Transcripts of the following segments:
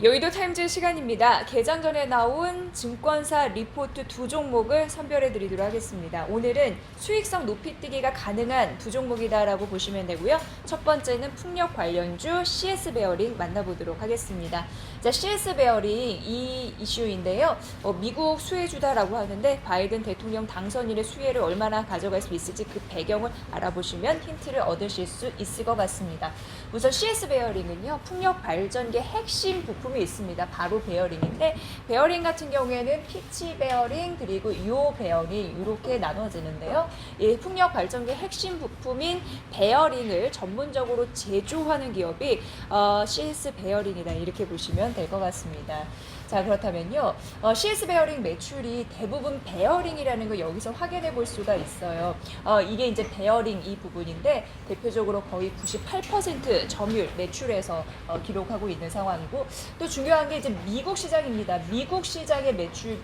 여의도 타임즈 시간입니다. 개장 전에 나온 증권사 리포트 두 종목을 선별해 드리도록 하겠습니다. 오늘은 수익성 높이뛰기가 가능한 두 종목이다라고 보시면 되고요. 첫 번째는 풍력 관련주 CS 베어링 만나보도록 하겠습니다. 자, CS 베어링 이 이슈인데요. 미국 수혜주다라고 하는데 바이든 대통령 당선인의 수혜를 얼마나 가져갈 수 있을지 그 배경을 알아보시면 힌트를 얻으실 수 있을 것 같습니다. 우선 CS 베어링은요. 풍력 발전기 핵심 부품이 있습니다. 바로 베어링인데 베어링 같은 경우에는 피치 베어링 그리고 요 베어링 이렇게 나눠지는데요. 이 풍력 발전기 핵심 부품인 베어링을 전문적으로 제조하는 기업이 CS 베어링이다 이렇게 보시면 될 것 같습니다. 자, 그렇다면요. CS 베어링 매출이 대부분 베어링이라는 거 여기서 확인해 볼 수가 있어요. 이게 이제 베어링 이 부분인데 대표적으로 거의 98% 점유율 매출에서 기록하고 있는 상황이고 또 중요한 게 이제 미국 시장입니다. 미국 시장의 매출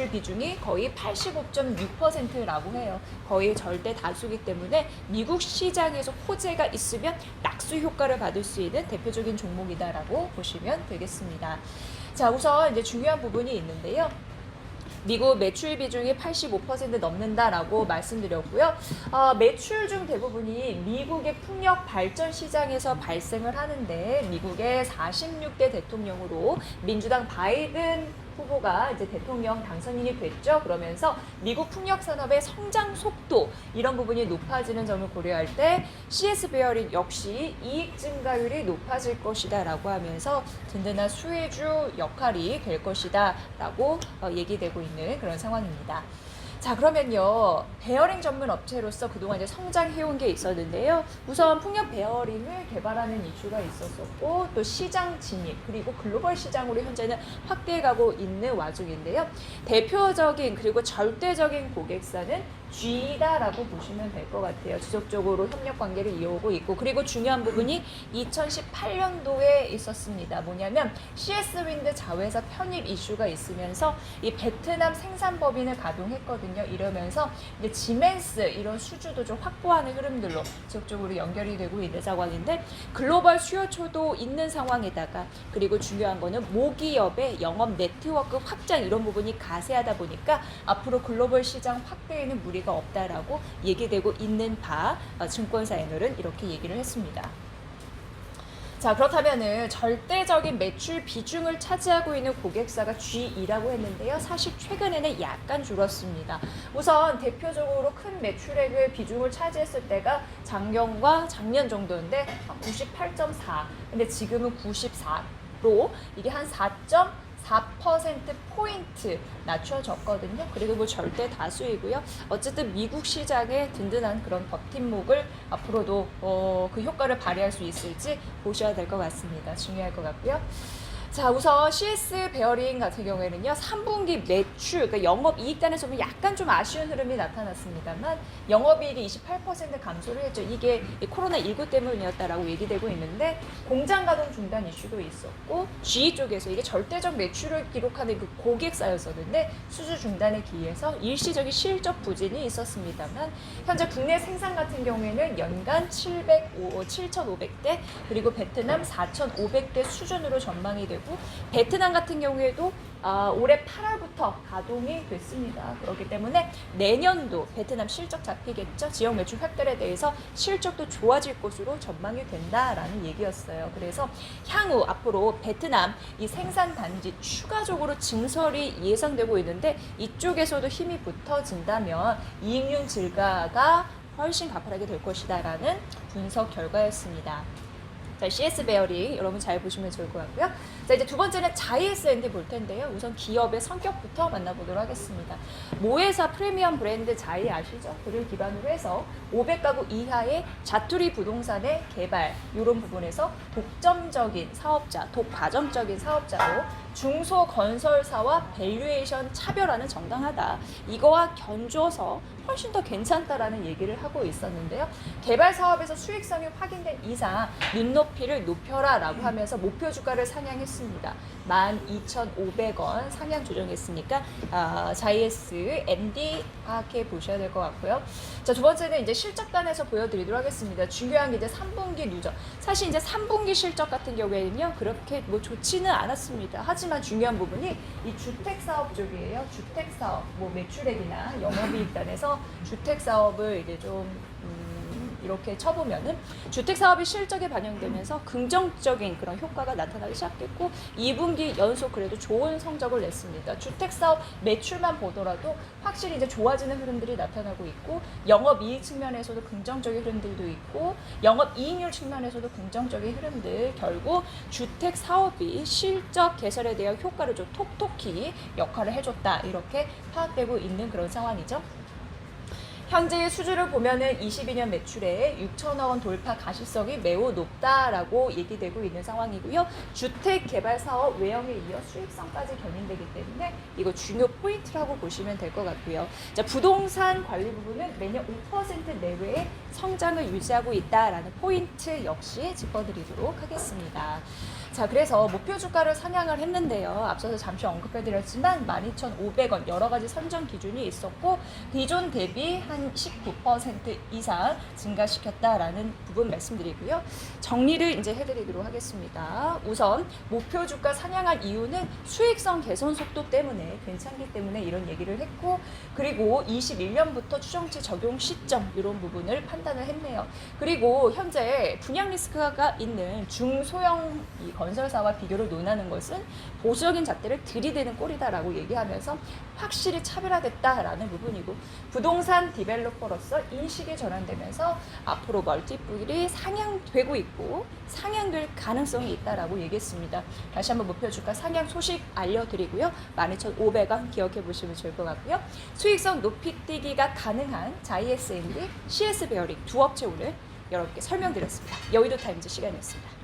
비중이 거의 85.6%라고 해요. 거의 절대 다수기 때문에 미국 시장에서 호재가 있으면 낙수 효과를 받을 수 있는 대표적인 종목이다라고 보시면 되겠습니다. 자, 우선 이제 중요한 부분이 있는데요. 미국 매출 비중이 85% 넘는다라고 말씀드렸고요. 매출 중 대부분이 미국의 풍력 발전 시장에서 발생을 하는데 미국의 46대 대통령으로 민주당 바이든 후보가 이제 대통령 당선인이 됐죠. 그러면서 미국 풍력 산업의 성장 속도 이런 부분이 높아지는 점을 고려할 때 CS 베어링 역시 이익 증가율이 높아질 것이다라고 하면서 든든한 수혜주 역할이 될 것이다라고 얘기되고 있는 그런 상황입니다. 자, 그러면요. 베어링 전문 업체로서 그동안 이제 성장해온 게 있었는데요. 우선 풍력 베어링을 개발하는 이슈가 있었었고 또 시장 진입 그리고 글로벌 시장으로 현재는 확대해가고 있는 와중인데요. 대표적인 그리고 절대적인 고객사는 G다라고 보시면 될 것 같아요. 지속적으로 협력 관계를 이어오고 있고 그리고 중요한 부분이 2018년도에 있었습니다. 뭐냐면 CS 윈드 자회사 편입 이슈가 있으면서 이 베트남 생산법인을 가동했거든요. 이러면서 이제 지멘스 이런 수주도 좀 확보하는 흐름들로 지속적으로 연결이 되고 있는 상황인데 글로벌 수요처도 있는 상황에다가 그리고 중요한 거는 모기업의 영업 네트워크 확장 이런 부분이 가세하다 보니까 앞으로 글로벌 시장 확대에는 무리가 없다라고 얘기되고 있는 바 증권사 애널은 이렇게 얘기를 했습니다. 자, 그렇다면은 절대적인 매출 비중을 차지하고 있는 고객사가 G2라고 했는데요. 사실 최근에는 약간 줄었습니다. 우선 대표적으로 큰 매출액의 비중을 차지했을 때가 작년과 작년 정도인데 98.4. 근데 지금은 94로 이게 한 4.4%포인트 낮춰졌거든요. 그리고 뭐 절대 다수이고요. 어쨌든 미국 시장의 든든한 그런 버팀목을 앞으로도 그 효과를 발휘할 수 있을지 보셔야 될 것 같습니다. 중요할 것 같고요. 자, 우선 CS 베어링 같은 경우에는요. 3분기 매출, 그러니까 영업이익단에서 보면 약간 좀 아쉬운 흐름이 나타났습니다만 영업이익이 28% 감소를 했죠. 이게 코로나19 때문이었다라고 얘기되고 있는데 공장 가동 중단 이슈도 있었고 G 쪽에서 이게 절대적 매출을 기록하는 그 고객사였었는데 수주 중단에 기해서 일시적인 실적 부진이 있었습니다만 현재 국내 생산 같은 경우에는 연간 7,500대 그리고 베트남 4,500대 수준으로 전망이 되고 베트남 같은 경우에도 올해 8월부터 가동이 됐습니다. 그렇기 때문에 내년도 베트남 실적 잡히겠죠. 지역 매출 확대에 대해서 실적도 좋아질 것으로 전망이 된다라는 얘기였어요. 그래서 향후 앞으로 베트남 이 생산 단지 추가적으로 증설이 예상되고 있는데 이쪽에서도 힘이 붙어진다면 이익률 증가가 훨씬 가파르게 될 것이다라는 분석 결과였습니다. 자, CS 베어링 여러분 잘 보시면 좋을 것 같고요. 자, 이제 두 번째는 자이 S&D 볼 텐데요. 우선 기업의 성격부터 만나보도록 하겠습니다. 모회사 프리미엄 브랜드 자이 아시죠? 그를 기반으로 해서 500가구 이하의 자투리 부동산의 개발 이런 부분에서 독점적인 사업자, 독과점적인 사업자로 중소건설사와 밸류에이션 차별화는 정당하다. 이거와 견줘서 훨씬 더 괜찮다라는 얘기를 하고 있었는데요. 개발 사업에서 수익성이 확인된 이상 눈높이를 높여라라고 하면서 목표 주가를 상향했습니다. 12,500원 상향 조정했으니까 자이에스, MD 파악해 보셔야 될 것 같고요. 자, 두 번째는 이제 실적단에서 보여드리도록 하겠습니다. 중요한 게 이제 3분기 누적. 사실 이제 3분기 실적 같은 경우에는요, 그렇게 뭐 좋지는 않았습니다. 하지만 중요한 부분이 이 주택 사업 쪽이에요. 주택 사업, 뭐 매출액이나 영업이익단에서 주택 사업을 이제 좀 이렇게 쳐보면은 주택 사업이 실적에 반영되면서 긍정적인 그런 효과가 나타나기 시작했고 2분기 연속 그래도 좋은 성적을 냈습니다. 주택 사업 매출만 보더라도 확실히 이제 좋아지는 흐름들이 나타나고 있고 영업이익 측면에서도 긍정적인 흐름들도 있고 영업이익률 측면에서도 긍정적인 흐름들, 결국 주택 사업이 실적 개선에 대한 효과를 좀 톡톡히 역할을 해줬다, 이렇게 파악되고 있는 그런 상황이죠. 현재의 수주를 보면은 22년 매출에 6천억 원 돌파 가시성이 매우 높다라고 얘기되고 있는 상황이고요. 주택 개발 사업 외형에 이어 수익성까지 견인되기 때문에 이거 중요 포인트라고 보시면 될 것 같고요. 자, 부동산 관리 부분은 매년 5% 내외의 성장을 유지하고 있다라는 포인트 역시 짚어드리도록 하겠습니다. 자, 그래서 목표 주가를 상향을 했는데요. 앞서서 잠시 언급해드렸지만 12,500원 여러 가지 선정 기준이 있었고 기존 대비 한 19% 이상 증가시켰다라는 부분 말씀드리고요. 정리를 이제 해드리도록 하겠습니다. 우선 목표 주가 상향한 이유는 수익성 개선 속도 때문에 괜찮기 때문에 이런 얘기를 했고, 그리고 21년부터 추정치 적용 시점 이런 부분을 판단을 했네요. 그리고 현재 분양 리스크가 있는 중소형 이 건설사와 비교를 논하는 것은 보수적인 잣대를 들이대는 꼴이다라고 얘기하면서 확실히 차별화됐다라는 부분이고, 부동산 디벨로퍼로서 인식이 전환되면서 앞으로 멀티플이 상향되고 있고 상향될 가능성이 있다라고 얘기했습니다. 다시 한번 목표 주가 상향 소식 알려드리고요. 12,500원 기억해 보시면 좋을 것 같고요. 수익성 높이 뛰기가 가능한 자이에스&D, CS 베어링 두 업체 오늘 여러분께 설명드렸습니다. 여의도 타임즈 시간이었습니다.